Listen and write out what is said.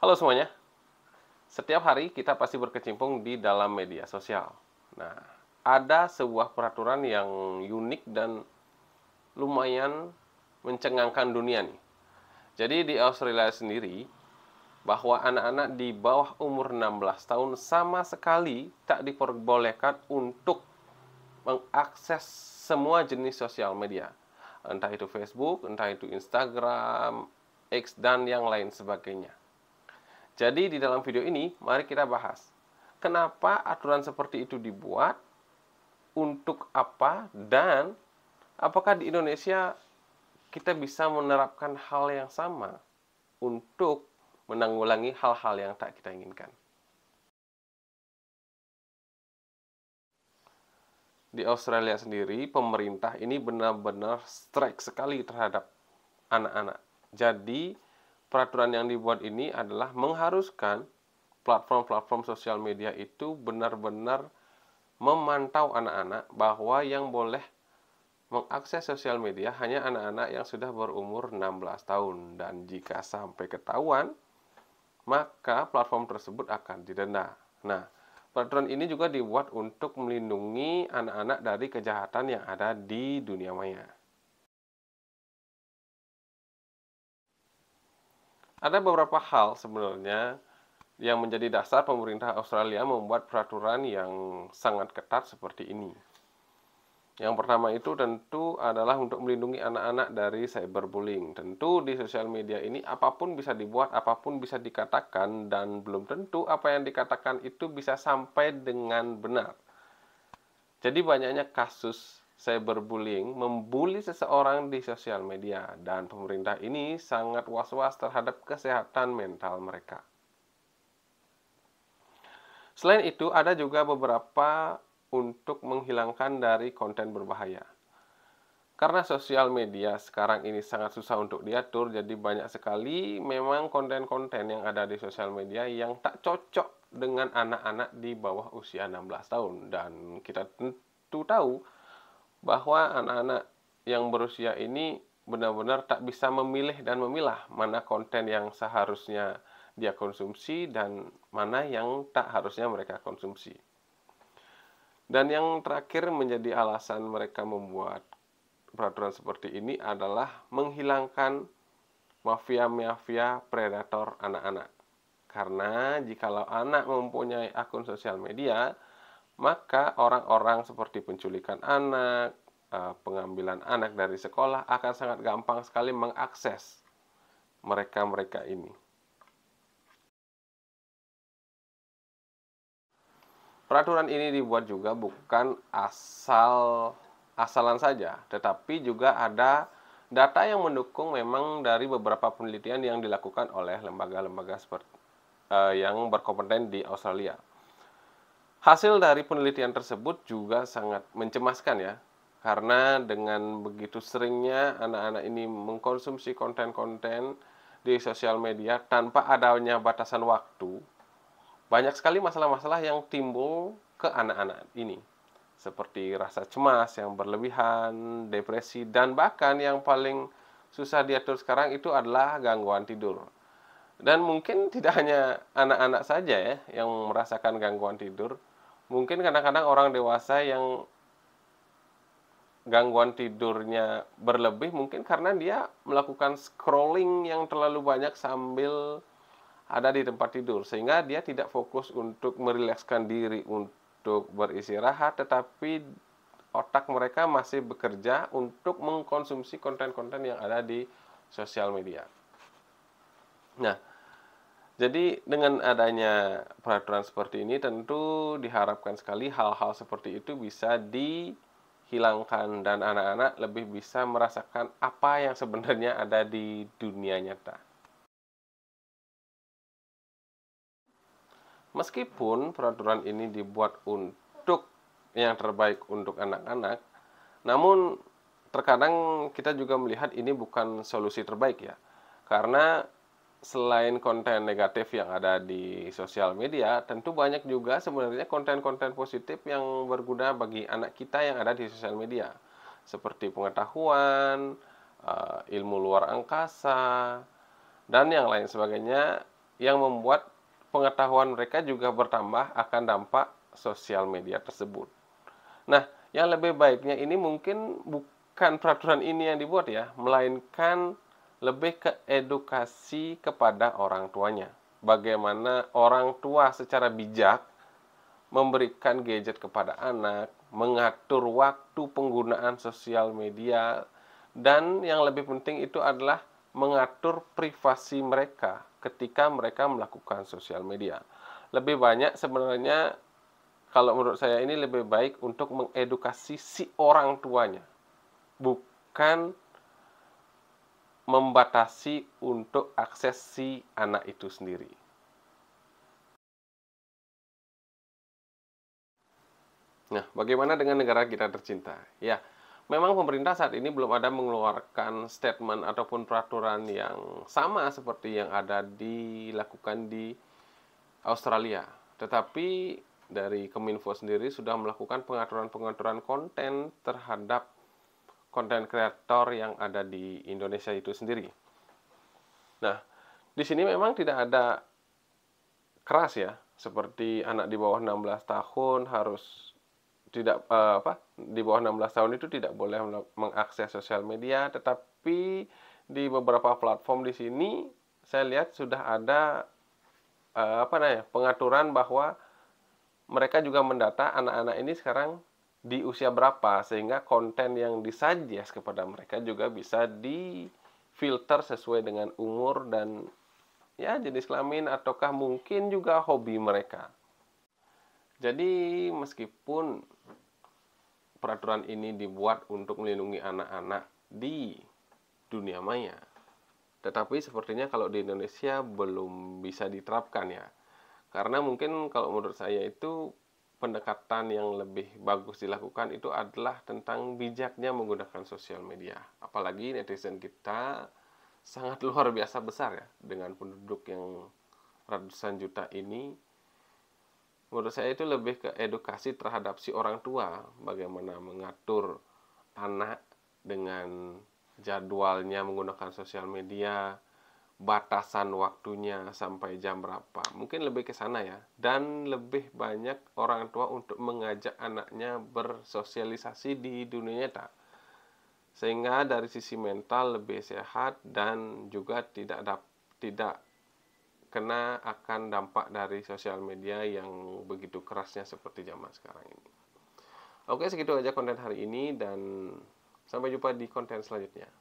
Halo semuanya, setiap hari kita pasti berkecimpung di dalam media sosial. Nah, ada sebuah peraturan yang unik dan lumayan mencengangkan dunia nih. Jadi di Australia sendiri, bahwa anak-anak di bawah umur 16 tahun sama sekali tak diperbolehkan untuk mengakses semua jenis sosial media. Entah itu Facebook, entah itu Instagram, X, dan yang lain sebagainya. Jadi di dalam video ini, mari kita bahas kenapa aturan seperti itu dibuat, untuk apa, dan apakah di Indonesia kita bisa menerapkan hal yang sama untuk menanggulangi hal-hal yang tak kita inginkan. Di Australia sendiri, pemerintah ini benar-benar strike sekali terhadap anak-anak. Jadi, peraturan yang dibuat ini adalah mengharuskan platform-platform sosial media itu benar-benar memantau anak-anak bahwa yang boleh mengakses sosial media hanya anak-anak yang sudah berumur 16 tahun. Dan jika sampai ketahuan, maka platform tersebut akan didenda. Nah, peraturan ini juga dibuat untuk melindungi anak-anak dari kejahatan yang ada di dunia maya. Ada beberapa hal sebenarnya yang menjadi dasar pemerintah Australia membuat peraturan yang sangat ketat seperti ini. Yang pertama itu tentu adalah untuk melindungi anak-anak dari cyberbullying. Tentu di sosial media ini apapun bisa dibuat, apapun bisa dikatakan, dan belum tentu apa yang dikatakan itu bisa sampai dengan benar. Jadi banyaknya kasus cyberbullying membuli seseorang di sosial media, dan pemerintah ini sangat was-was terhadap kesehatan mental mereka. Selain itu, ada juga beberapa untuk menghilangkan dari konten berbahaya. Karena sosial media sekarang ini sangat susah untuk diatur, jadi banyak sekali memang konten-konten yang ada di sosial media yang tak cocok dengan anak-anak di bawah usia 16 tahun. Dan kita tentu tahu bahwa anak-anak yang berusia ini benar-benar tak bisa memilih dan memilah mana konten yang seharusnya dia konsumsi dan mana yang tak harusnya mereka konsumsi. Dan yang terakhir menjadi alasan mereka membuat peraturan seperti ini adalah menghilangkan mafia-mafia predator anak-anak. Karena jikalau anak mempunyai akun sosial media, maka orang-orang seperti penculikan anak, pengambilan anak dari sekolah akan sangat gampang sekali mengakses mereka-mereka ini. Peraturan ini dibuat juga bukan asalan saja, tetapi juga ada data yang mendukung memang dari beberapa penelitian yang dilakukan oleh lembaga-lembaga yang berkompeten di Australia. Hasil dari penelitian tersebut juga sangat mencemaskan ya, karena dengan begitu seringnya anak-anak ini mengkonsumsi konten-konten di sosial media tanpa adanya batasan waktu, banyak sekali masalah-masalah yang timbul ke anak-anak ini. Seperti rasa cemas yang berlebihan, depresi, dan bahkan yang paling susah diatur sekarang itu adalah gangguan tidur. Dan mungkin tidak hanya anak-anak saja ya yang merasakan gangguan tidur. Mungkin kadang-kadang orang dewasa yang gangguan tidurnya berlebih mungkin karena dia melakukan scrolling yang terlalu banyak sambil ada di tempat tidur, sehingga dia tidak fokus untuk merilekskan diri untuk beristirahat, tetapi otak mereka masih bekerja untuk mengkonsumsi konten-konten yang ada di sosial media. Nah, jadi dengan adanya peraturan seperti ini tentu diharapkan sekali hal-hal seperti itu bisa dihilangkan dan anak-anak lebih bisa merasakan apa yang sebenarnya ada di dunia nyata. Meskipun peraturan ini dibuat untuk yang terbaik untuk anak-anak, namun terkadang kita juga melihat ini bukan solusi terbaik ya. Karena selain konten negatif yang ada di sosial media, tentu banyak juga sebenarnya konten-konten positif yang berguna bagi anak kita yang ada di sosial media. Seperti pengetahuan, ilmu luar angkasa, dan yang lain sebagainya yang membuat pengetahuan mereka juga bertambah akan dampak sosial media tersebut. Nah, yang lebih baiknya ini mungkin bukan peraturan ini yang dibuat ya, melainkan lebih ke edukasi kepada orang tuanya. Bagaimana orang tua secara bijak memberikan gadget kepada anak, mengatur waktu penggunaan sosial media, dan yang lebih penting itu adalah mengatur privasi mereka ketika mereka melakukan sosial media. Lebih banyak sebenarnya, kalau menurut saya ini lebih baik untuk mengedukasi si orang tuanya, bukan membatasi untuk akses si anak itu sendiri. Nah, bagaimana dengan negara kita tercinta? Ya, memang pemerintah saat ini belum ada mengeluarkan statement ataupun peraturan yang sama seperti yang ada dilakukan di Australia. Tetapi dari Kominfo sendiri sudah melakukan pengaturan-pengaturan konten terhadap konten kreator yang ada di Indonesia itu sendiri. Nah, di sini memang tidak ada keras ya, seperti anak di bawah 16 tahun harus tidak di bawah 16 tahun itu tidak boleh mengakses sosial media, tetapi di beberapa platform di sini saya lihat sudah ada pengaturan bahwa mereka juga mendata anak-anak ini sekarang di usia berapa, sehingga konten yang disuggest kepada mereka juga bisa difilter sesuai dengan umur dan ya jenis kelamin ataukah mungkin juga hobi mereka. Jadi meskipun peraturan ini dibuat untuk melindungi anak-anak di dunia maya, tetapi sepertinya kalau di Indonesia belum bisa diterapkan ya. Karena mungkin kalau menurut saya itu pendekatan yang lebih bagus dilakukan itu adalah tentang bijaknya menggunakan sosial media. Apalagi netizen kita sangat luar biasa besar ya, dengan penduduk yang ratusan juta ini. Menurut saya itu lebih ke edukasi terhadap si orang tua, bagaimana mengatur anak dengan jadwalnya menggunakan sosial media, batasan waktunya sampai jam berapa. Mungkin lebih ke sana ya. Dan lebih banyak orang tua untuk mengajak anaknya bersosialisasi di dunia nyata. Sehingga dari sisi mental lebih sehat dan juga tidak kena akan dampak dari sosial media yang begitu kerasnya seperti zaman sekarang ini. Oke, segitu aja konten hari ini dan sampai jumpa di konten selanjutnya.